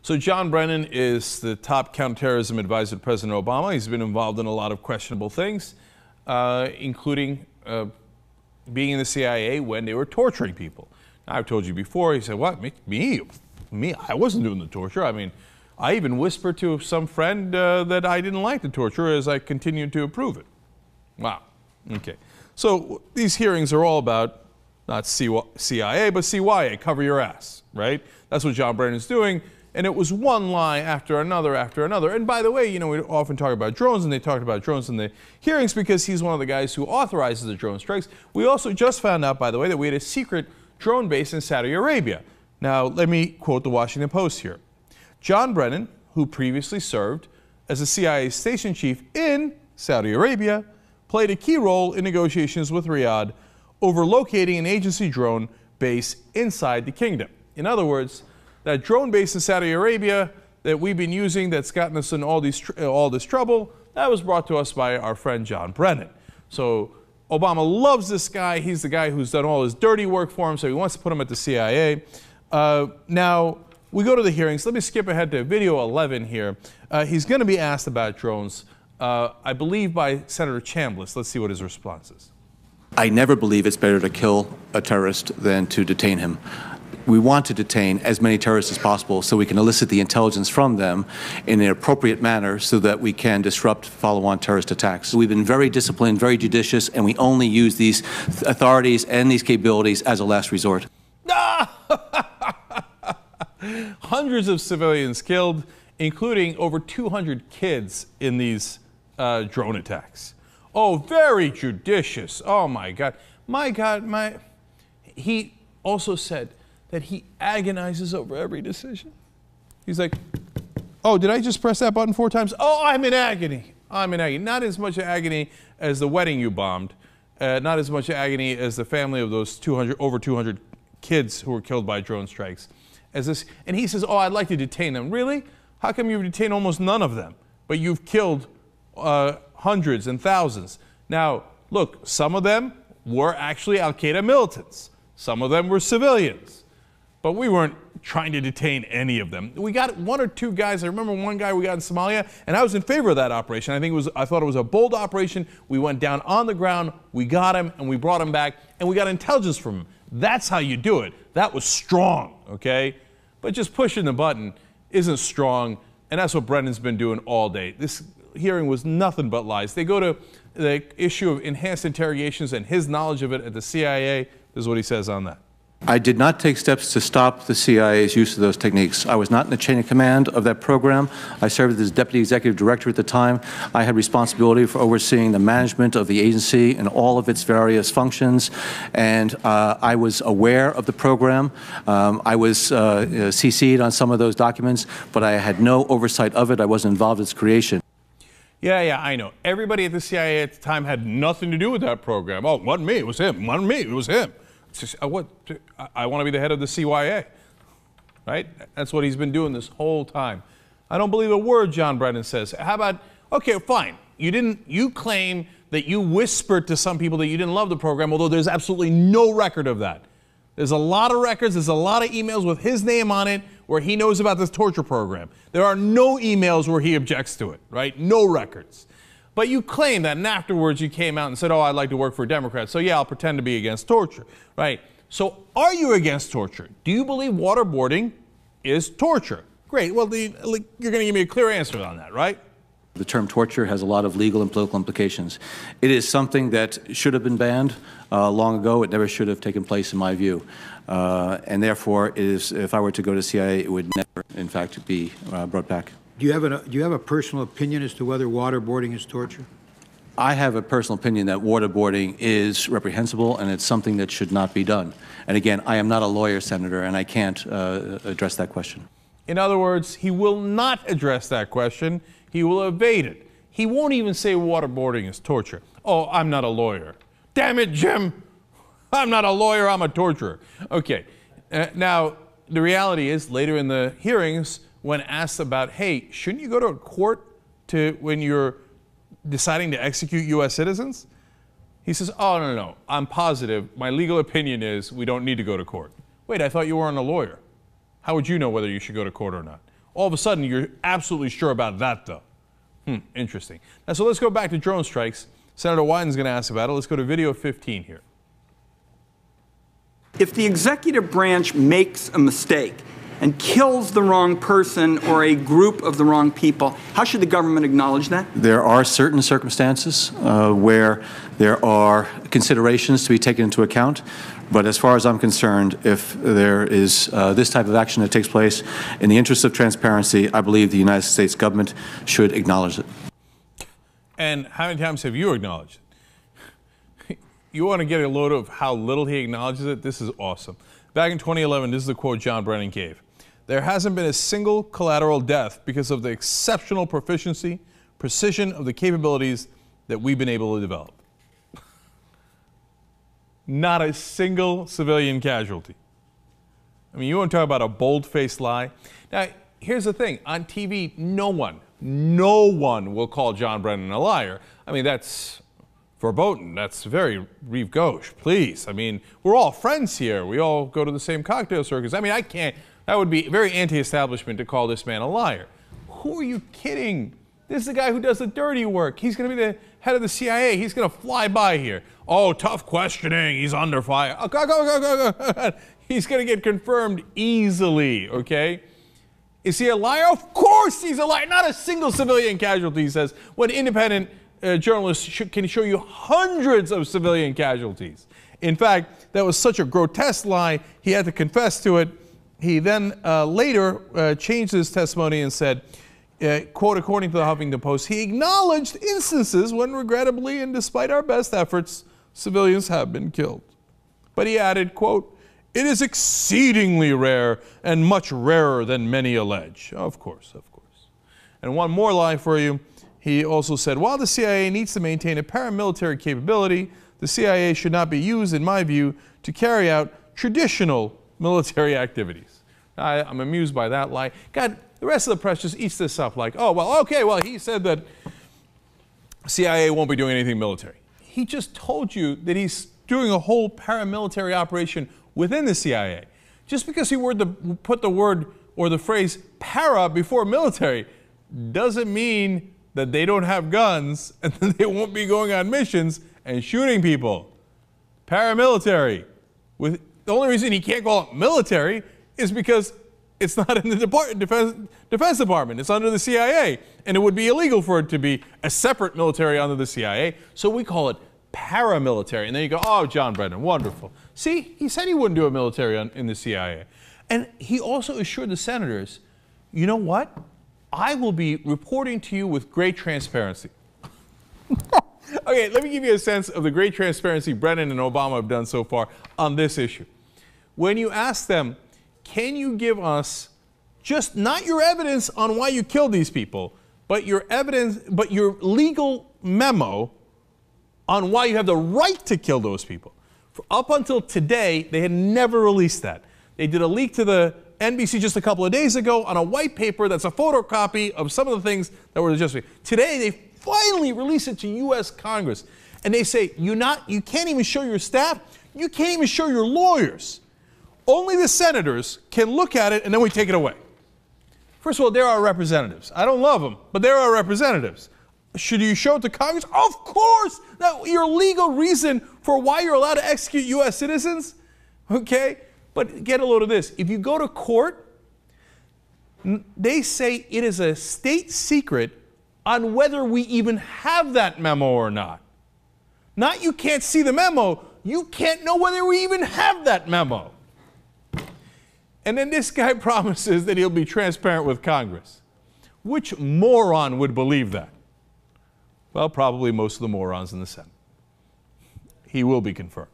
So John Brennan is the top counterterrorism advisor to President Obama. He's been involved in a lot of questionable things, including being in the CIA when they were torturing people. Now, I've told you before, he said, what, me? I wasn't doing the torture. I mean, I even whispered to some friend that I didn't like the torture as I continued to approve it. Wow. Okay. So these hearings are all about not CIA, but CYA, cover your ass, right? That's what John Brennan's doing. And it was one lie after another after another. And by the way, you know, we often talk about drones, and they talked about drones in the hearings because he's one of the guys who authorizes the drone strikes. We also just found out, by the way, that we had a secret drone base in Saudi Arabia. Now, let me quote the Washington Post here. John Brennan, who previously served as a CIA station chief in Saudi Arabia, played a key role in negotiations with Riyadh over locating an agency drone base inside the kingdom. In other words, that drone base in Saudi Arabia that we've been using that's gotten us in all this trouble, that was brought to us by our friend John Brennan. So Obama loves this guy. He's the guy who's done all his dirty work for him, so he wants to put him at the CIA. Now, we go to the hearings. Let me skip ahead to video 11 here. He's going to be asked about drones, I believe by Senator Chambliss. Let's see what his response is. I never believe it's better to kill a terrorist than to detain him. We want to detain as many terrorists as possible so we can elicit the intelligence from them in an appropriate manner so that we can disrupt follow-on terrorist attacks. We've been very disciplined, very judicious, and we only use these authorities and these capabilities as a last resort. Hundreds of civilians killed, including over 200 kids in these drone attacks. Oh, very judicious. Oh, my God. My God, He also said that he agonizes over every decision. He's like, oh, did I just press that button 4 times? Oh, I'm in agony. I'm in agony. Not as much agony as the wedding you bombed. Not as much agony as the family of those over 200 kids who were killed by drone strikes. As this, and he says, oh, I'd like to detain them. Really? How come you've detained almost none of them? But you've killed hundreds and thousands. Now, look, some of them were actually Al-Qaeda militants. Some of them were civilians. But we weren't trying to detain any of them. We got 1 or 2 guys. I remember one guy we got in Somalia, and I was in favor of that operation. I thought it was a bold operation. We went down on the ground, we got him, and we brought him back, and we got intelligence from him. That's how you do it. That was strong, okay? But just pushing the button isn't strong, and that's what Brennan's been doing all day. This hearing was nothing but lies. They go to the issue of enhanced interrogations and his knowledge of it at the CIA. This is what he says on that. I did not take steps to stop the CIA's use of those techniques. I was not in the chain of command of that program. I served as deputy executive director at the time. I had responsibility for overseeing the management of the agency and all of its various functions, and I was aware of the program. I was CC'd on some of those documents, but I had no oversight of it. I wasn't involved in its creation. Yeah, I know. Everybody at the CIA at the time had nothing to do with that program. Oh, it wasn't me, it was him. It wasn't me, it was him. I want to be the head of the CYA, right? That's what he's been doing this whole time. I don't believe a word John Brennan says. How about, okay, fine. You claim that you whispered to some people that you didn't love the program, although there's absolutely no record of that. There's a lot of records, there's a lot of emails with his name on it where he knows about this torture program. There are no emails where he objects to it, right? No records. But you claim that, and afterwards you came out and said, oh, I'd like to work for Democrats, so yeah, I'll pretend to be against torture, right? So are you against torture? Do you believe waterboarding is torture? Great, well, you're going to give me a clear answer on that, right? The term torture has a lot of legal and political implications. It is something that should have been banned long ago. It never should have taken place, in my view. And therefore, if I were to go to CIA, it would never, in fact, be brought back. Do you have a personal opinion as to whether waterboarding is torture? I have a personal opinion that waterboarding is reprehensible and it's something that should not be done. And again, I am not a lawyer, Senator, and I can't address that question. In other words, he will not address that question. He will evade it. He won't even say waterboarding is torture. Oh, I'm not a lawyer. Damn it, Jim. I'm not a lawyer, I'm a torturer. Okay. Now, the reality is, later in the hearings, when asked about, hey, shouldn't you go to a court when you're deciding to execute U.S. citizens? He says, oh, no, I'm positive. My legal opinion is we don't need to go to court. Wait, I thought you weren't a lawyer. How would you know whether you should go to court or not? All of a sudden, you're absolutely sure about that, though. Interesting. Now, so let's go back to drone strikes. Senator Wyden's going to ask about it. Let's go to video 15 here. If the executive branch makes a mistake and kills the wrong person or a group of the wrong people, how should the government acknowledge that? There are certain circumstances where there are considerations to be taken into account. But as far as I'm concerned, if there is this type of action that takes place in the interest of transparency, I believe the United States government should acknowledge it. And how many times have you acknowledged it? You want to get a load of how little he acknowledges it? This is awesome. Back in 2011, this is the quote John Brennan gave. There hasn't been a single collateral death because of the exceptional proficiency, precision of the capabilities that we've been able to develop. Not a single civilian casualty. I mean, you want to talk about a bold-faced lie? Now, here's the thing. On TV, no one will call John Brennan a liar. I mean, that's verboten. That's very Rive Gauche, please. I mean, we're all friends here. We all go to the same cocktail circus. I mean, I can't. That would be very anti-establishment to call this man a liar. Who are you kidding? This is the guy who does the dirty work. He's going to be the head of the CIA. He's going to fly by here. Oh, tough questioning. He's under fire. Oh, go. He's going to get confirmed easily, okay? Is he a liar? Of course he's a liar. Not a single civilian casualty, he says, when independent journalists can show you hundreds of civilian casualties. In fact, that was such a grotesque lie, he had to confess to it. He then later changed his testimony and said, quote, according to the Huffington Post, he acknowledged instances when regrettably and despite our best efforts, civilians have been killed. But he added, quote, it is exceedingly rare and much rarer than many allege. Of course, of course. And one more lie for you. He also said, while the CIA needs to maintain a paramilitary capability, the CIA should not be used, in my view, to carry out traditional military activities. I'm amused by that lie. God, the rest of the press just eats this up like, oh, well, okay, well, he said that CIA won't be doing anything military. He just told you that he's doing a whole paramilitary operation within the CIA. Just because he put the word or the phrase para before military doesn't mean that they don't have guns and that they won't be going on missions and shooting people. Paramilitary. The only reason he can't call it military is because it's not in the Defense Department. It's under the CIA. And it would be illegal for it to be a separate military under the CIA. So we call it paramilitary. And then you go, oh, John Brennan, wonderful. See, he said he wouldn't do a military in the CIA. And he also assured the senators, you know what? I will be reporting to you with great transparency. Okay, let me give you a sense of the great transparency Brennan and Obama have done so far on this issue. When you ask them, can you give us just not your evidence on why you killed these people, but your evidence, but your legal memo on why you have the right to kill those people? Up until today, they had never released that. They did a leak to the NBC just a couple of days ago on a white paper that's a photocopy of some of the things that were just. Today, they finally release it to U.S. Congress. And they say, you can't even show your staff, you can't even show your lawyers. Only the senators can look at it and then we take it away. First of all, they're our representatives. I don't love them, but they're our representatives. Should you show it to Congress? Of course! Now, your legal reason for why you're allowed to execute U.S. citizens, okay? But get a load of this. If you go to court, they say it is a state secret on whether we even have that memo or not. Not you can't see the memo, you can't know whether we even have that memo. And then this guy promises that he'll be transparent with Congress. Which moron would believe that? Well, probably most of the morons in the Senate. He will be confirmed.